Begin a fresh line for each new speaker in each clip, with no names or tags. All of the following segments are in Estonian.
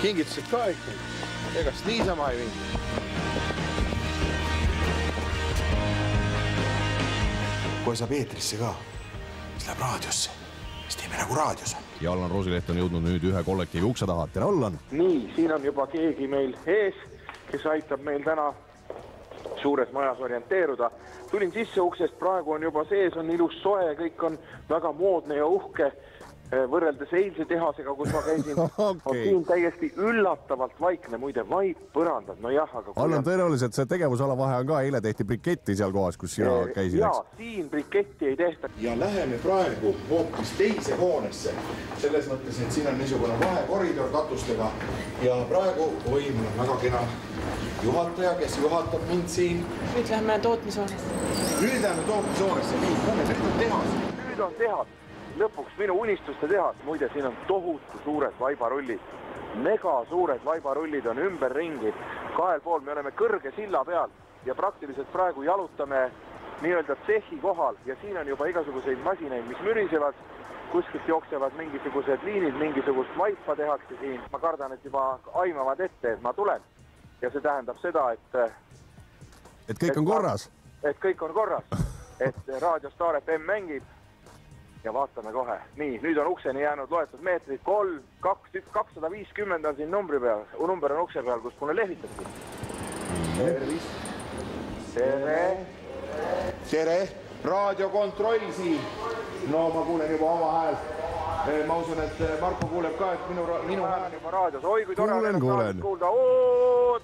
Kingitused ka ikka. Egast niisama ei vingi. Kui saab eetrisse ka, siis läheb raadiosse. Siis teeme nagu raadios on.
Ja Allan Roosileht on jõudnud nüüd ühe kollektiivi ukse taha. Tere, Allan!
Nii, siin on juba keegi meil ees, kes aitab meil täna suures majas orienteeruda. Tulin sisse uksest, praegu on juba sees, on ilus soe, kõik on väga moodne ja uhke. Võrreldes eilse tehasega, kus ma käisin, on siin täiesti üllatavalt vaikne, muide, vaid põrandad. No jah, aga...
Allan, tõenäoliselt see tegevusala vahe on ka, eile tehti briketti seal kohas, kus sina käisid.
Jaa, siin briketti ei tehta.
Ja läheme praegu hoopis teise hoonesse. Selles mõttes, et siin on niisugune vahekoridor katustega. Ja praegu, mul on väga kena juhataja, kes juhatab mind siin.
Nüüd lähme tootmishoonesse.
Nüüd lähme tootmishoonesse. Nüüd on tehas.
Nüüd on tehas. Lõpuks minu unistuste tehas. Muide, siin on tohutu suured vaibarullid. Mega suured vaibarullid on ümber ringi. Kahel pool me oleme kõrge silla peal ja praktiliselt praegu jalutame nii-öelda tsehhi kohal ja siin on juba igasuguseid masinaid, mis mürisevad. Kuskilt jooksevad mingisugused liinid, mingisugust vaipa tehakse siin. Ma kardan, et juba aimavad ette, et ma tulen. Ja see tähendab seda,
et kõik on korras.
Et kõik on korras. Et Raadio Star FM mängib. Ja vaatame kohe. Nii, nüüd on ukseni jäänud loetud meetrid. 250 on siin numbri peal. Number on ukse peal, kus mulle lehvitakse. Tere.
Tere. Raadiokontroll siin. No ma kuulen juba oma hääl. Ma usun, et Marko kuuleb ka, et minu hääl on juba raadios. Oi, kui tore on kuulda.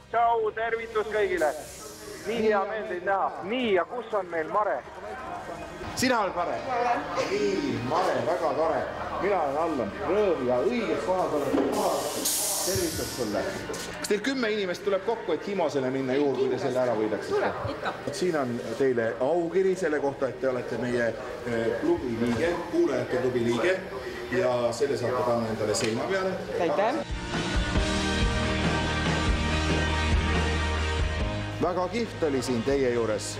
Tšau, tervitus kõigile. Nii hea meel teid näha. Nii, ja kus on meil Mare? Sina oled Mare? Nii, Mare, väga tore. Mina olen Allan. Rõõm ja õiges kohas olen. Tervitus sulle. Kas teil 10 inimest tuleb kokku, et Himosele minna juurde, kui te selle ära võidaksite?
Tule, ikka.
Siin on teile aukiri selle kohta, et te olete meie klubi liige, kuulajate klubi liige ja selle saate panna endale seina peale.
Aitäh!
Väga kihvt oli siin teie juures.